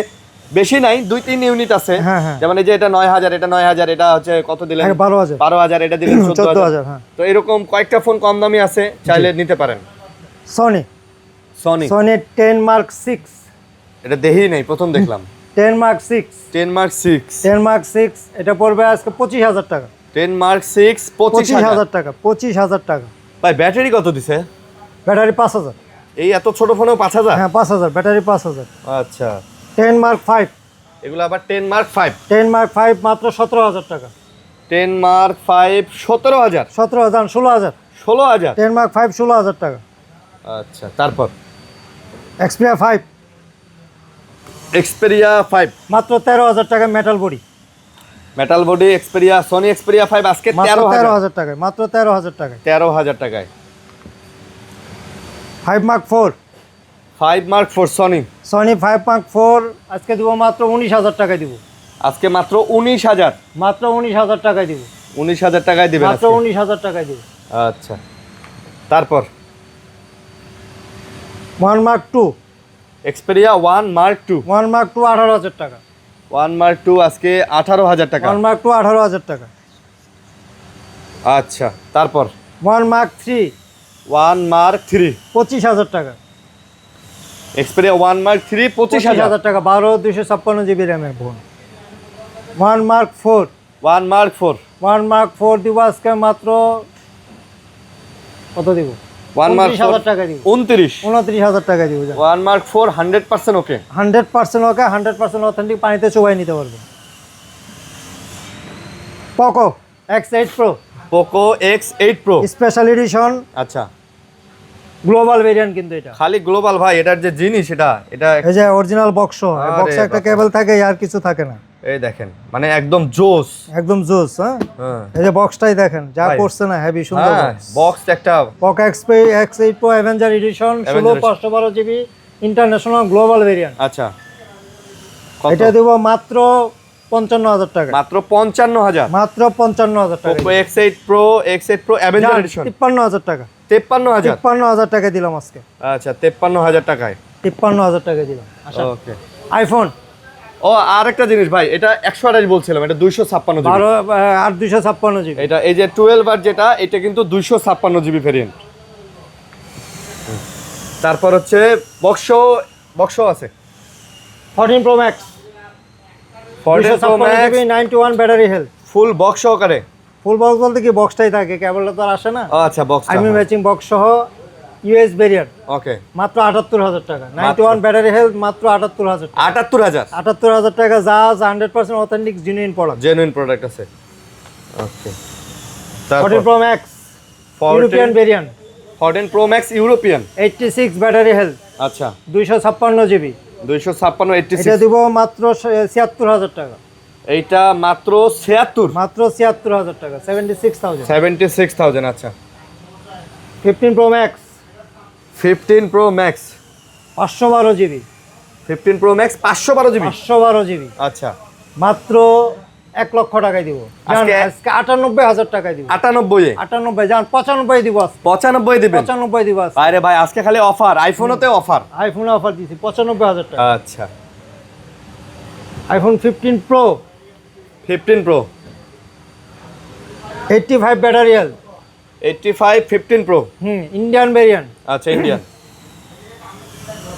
বেশি নাই, 2-3 ইউনিট আছে। হ্যাঁ, হ্যাঁ। যেমন এই যে এটা 9,000, এটা 9,000, এটা হচ্ছে কত দিলেন? 12,000, 12,000, এটা দিলেন 14,000। 14,000, হ্যাঁ। তো এরকম কয়েকটা ফোন কম দামি আছে, চাইলে নিতে পারেন। Sony সনি 10 Mark 6, এটা দেহি নাই, প্রথম দেখলাম। 10 Mark 6, 10 Mark 6, 10 Mark 6, এটা পড়বে আজকে 25,000 টাকা। 10 Mark 6 25,000 25,000 টাকা, 25,000 টাকা। ভাই ব্যাটারি কত দিছে? ব্যাটারি 5,000। এই এত ছোট ফোনেও 5,000? হ্যাঁ, 5,000, ব্যাটারি 5,000। আচ্ছা, 10 Mark 5, এগুলো আবার 10 Mark 5, 10 Mark 5 মাত্র 17,000 টাকা। 10 Mark 5 17,000, 17,000, 16,000। 16,000, 10 Mark 5 16,000 টাকা। আচ্ছা। তারপর Xperia 5 Xperia 5 মাত্র 13,000 টাকা, metal body, metal body Xperia, Sony Xperia 5 আজকে মাত্র 13,000, 13,000 টাকায়, মাত্র 13,000 টাকায়। 13,000 টাকায়। 5 Mark 4, 5 Mark 4 Sony, Sony 5 Mark 4 আজকে দিব মাত্র 19,000 টাকায় দিব। আজকে মাত্র 19,000। মাত্র 19,000 টাকায় দিব। 19,000 টাকায় দিবেন মাত্র আজকে? 19,000 টাকায় দিব। আচ্ছা, তারপর one mark two. Xperia 1 mark 2। 1 mark two 18,000 টাকা। 1 মার্ক 2 আজকে 18,000 টাকা। 1 মার্ক টু 18,000 টাকা। আচ্ছা, তারপর 1 মার্ক থ্রি 1 মার্ক 3। 25,000 টাকা। এক্সপেরিয়া 1 মার্ক 3 25,000 টাকা। 12 256 জিবি র্যামের ফোন। 1 মার্ক 4। 1 মার্ক 4। 1 মার্ক 4 দিব আজকে মাত্র কত দিব? 1 মার্ক 29,000 টাকা দিব। 29,000 টাকা দিব। 1 মার্ক 4 100% ওকে। 100% ওকে, 100% অথেন্টিক, পানিতে চুবাই নিতে পারবেন। Poco X8 Pro, Poco X8 Pro special edition, আচ্ছা, গ্লোবাল ভেরিয়েন্ট কিন্তু এটা। খালি গ্লোবাল ভাই, এটার যে জিনিস এটা এই যে অরিজিনাল বক্স, আরে বক্সে একটা বাবা। কেবল থাকে, আর কিছু থাকে না। এই দেখেন, মানে একদম জোস। একদম জোস। হ্যাঁ, হ্যাঁ এই যে বক্সটাই দেখেন, যা ভাই। করছে না, হেভি সুন্দর হ্যাঁ, বক্স। বক্স একটা Poco X8 Pro Avenger edition, 16 512 GB international global variant. আচ্ছা, কত? এটা দেব মাত্র 55,000 টাকা। মাত্র 55,000। মাত্র 55,000 টাকা। Poco X8 Pro Avenger addition 53,000 টাকা। 53,000। 53,000 টাকা দিলাম আজকে। আচ্ছা, 53,000 টাকায়। 53,000 টাকা দিলাম। আচ্ছা, ওকে। আইফোন ও, আর একটা জিনিস ভাই, এটা 128 বলছিলাম, এটা 256 জিবি। 12 আর 256 জিবি। এটা এই যে 12 আর যেটা, এটা কিন্তু 256 জিবি ভেরিয়েন্ট। তারপর হচ্ছে বক্স আছে 14 Pro Max 14 Pro 256 Max GB 91 battery health. Full box সহকারে। ফুল বক্স বলতে কি, বক্সটাই থাকে, কেবলটা তো আর আসে না। ও আচ্ছা, বক্স আমি ম্যাচিং বক্স সহ ইউএস ভেরিয়েন্ট ওকে। মাত্র 78,000 টাকা। 91 ব্যাটারি হেলথ মাত্র 78,000 টাকা। 78,000 78,000 টাকা যা 100% authentic genuine product. Genuine product আছে। ওকে, 14 Pro Max European variant 14 Pro Max European 86 battery health, আচ্ছা, 256 জিবি। 256 এটা 86। দিব মাত্র 76,000 টাকা। এইটা মাত্র 76। মাত্র 76,000 টাকা, 76,000। 76,000 আচ্ছা। 15 Pro Max 15 Pro Max 512 GB. 15 Pro Max 512 GB 512 GB আচ্ছা। মাত্র 1 লক্ষ টাকায় দিব। আজকে 98,000 টাকায় দিব। 98 এ 98 জান 95 দিব আজকে। 95 দিবেন? 95 দিব আজকে। আরে ভাই, আজকে খালি অফার, আইফোনেতে অফার। আইফোনে অফার দিছি 95,000 টাকা। আচ্ছা, iPhone 15 Pro 15 Pro 85 battery health, 85 15 Pro Indian variant. আচ্ছা, ইন্ডিয়ান।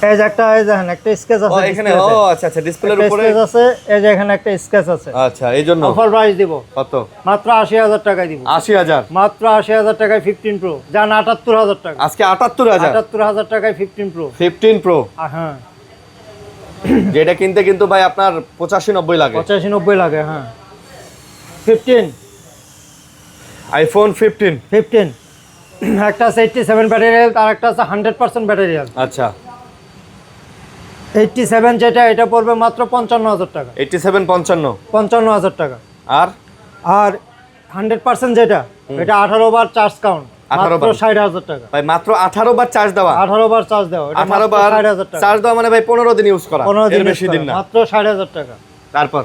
এই যে একটা, এই দেখেন একটা স্কেচ ও, আছে এখানে ডিসপ্লেতে। ও আচ্ছা আচ্ছা, ডিসপ্লের একটা উপরে স্কেচ আছে, এই যে এখানে একটা স্কেচ আছে। আচ্ছা, এই জন্য অফার প্রাইস দিব কত? মাত্র 80,000 টাকায় দিব। 80,000 মাত্র 80,000 টাকায় 15 Pro জান 78,000 টাকা। আজকে 78,000 78,000 টাকায় 15 Pro। 15 Pro হ্যাঁ, যেটা কিনতে কিন্তু ভাই আপনার 85-90 লাগে। 85-90 লাগে। হ্যাঁ, 15 আইফোন 15 একটা আছে 87 ব্যাটারি হেলথ, আর একটা আছে 100% ব্যাটারি হেলথ। আচ্ছা, 87 যেটা, এটা পড়বে মাত্র 55,000 টাকা। 87 55 55,000 টাকা। আর আর 100% যেটা, এটা 18 বার চার্জ কাউন্ট, 18 মাত্র বার। 60,000 টাকা। ভাই মাত্র 18 বার চার্জ দেওয়া। 18 বার চার্জ দেওয়া, এটা 18 মাত্র বার 60,000 টাকা। চার্জ দেওয়া মানে ভাই 15 দিন ইউজ করা, 15 এর দিন বেশি দিন না। মাত্র 60,000 টাকা। তারপর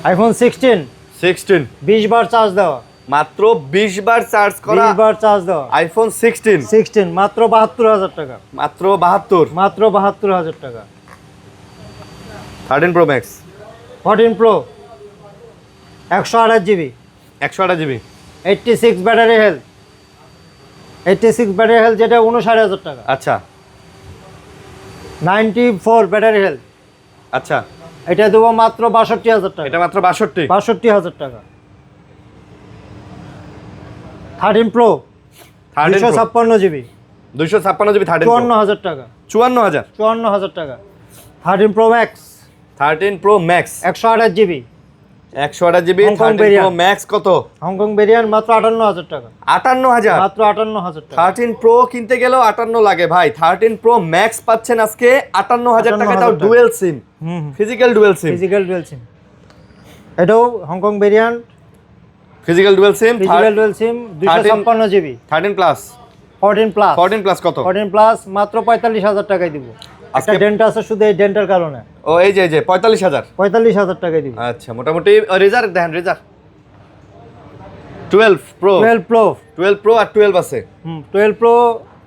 আইফোন 16 16 20 বার চার্জ দেওয়া, মাত্র 20 বার চার্জ করা 20 বার চার্জ দেওয়া। আইফোন 16 মাত্র 72,000 টাকা। মাত্র 72। মাত্র 72,000 টাকা। 13 Pro Max 14 Pro 128 GB 128 GB 86 battery health, 86 battery health যেটা 59,000 টাকা। আচ্ছা 94 ব্যাটারি হেলথ, আচ্ছা, এটা দেবো মাত্র 62,000 টাকা। এটা মাত্র 62। 62,000 টাকা। 13 Pro 256 জিবি 256 জিবি 13 Pro 54,000 টাকা। 54,000। 54,000 টাকা। 13 Pro Max 13 Pro Max 128 GB 128 GB Hong Kong 13 Pro variant। Max কত? হংকং ভেরিয়েন্ট মাত্র 58,000 টাকা। 58,000। মাত্র 58,000 টাকা। 13 Pro কিনতে গেলেও 58 লাগে ভাই। 13 Pro Max পাচ্ছেন আজকে 58,000 টাকা, তাও 58,000 টাকা। Dual SIM, physical dual SIM. Physical dual SIM, এটাও Hong Kong variant, physical dual SIM physical dual SIM 256 GB 13 plus 14 plus 14 plus কত? 14 প্লাস মাত্র 45,000 টাকায় দিব। একটা ডেন্ট আছে শুধু এই ডেন্টের কারণে। ও এই যে 45,000 45,000 টাকায় দিব। আচ্ছা, মোটামুটি রেজার দেখেন, রেজার 12 প্রো 12 প্রো আর 12 আছে। 12 প্রো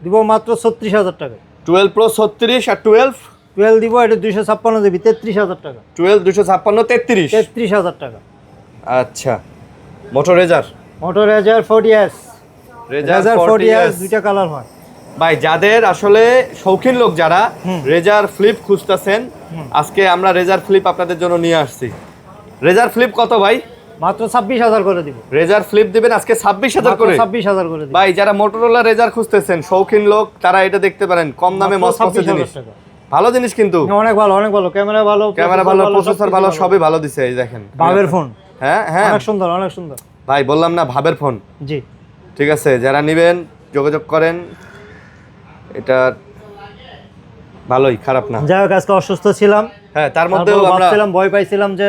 দিব মাত্র 36,000 টাকা। 12 প্রো 36 আর 12 দিব, এটা 256 জিবি, 33,000 টাকা। 12 256 33,000 টাকা। আচ্ছা, মোটর রেজার রেজার 40s, রেজার 40s দুইটা কালার হয়। ভাই যাদের আসলে শৌখিন লোক যারা রেজার ফ্লিপ খুঁজতেছেন, আজকে আমরা রেজার ফ্লিপ আপনাদের জন্য নিয়ে আসছি। রেজার ফ্লিপ কত ভাই? মাত্র 26,000 করে দিব। রেজার ফ্লিপ দিবেন আজকে 26,000 করে। 26,000 করে দিব ভাই যারা মোটরোলা রেজার খুঁজতেছেন, শৌখিন লোক, তারা এটা দেখতে পারেন, কম দামে মস্ত জিনিস, ভালো জিনিস কিন্তু অনেক ভালো, অনেক ভালো, ক্যামেরা ভালো, প্রসেসর ভালো, সবই ভালো দিছে। এই দেখেন ভাবের ফোন। হ্যাঁ, অনেক সুন্দর, অনেক সুন্দর ভাই, বললাম না ভাবের ফোন। জি, ঠিক আছে, যারা নেবেন যোগাযোগ করেন, এটা ভালোই, খারাপ না। যাই হোক, আজকে অসুস্থ ছিলাম, হ্যাঁ, তার মধ্যেও আমরা ভাবছিলাম, ভয় পাইছিলাম যে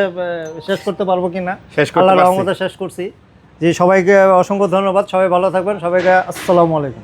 শেষ করতে পারবো কিনা। শেষ করতে আল্লাহর পারছি। রহমতে শেষ করছি। জি, সবাইকে অসংখ্য ধন্যবাদ, সবাই ভালো থাকবেন, সবাইকে আসসালামু আলাইকুম।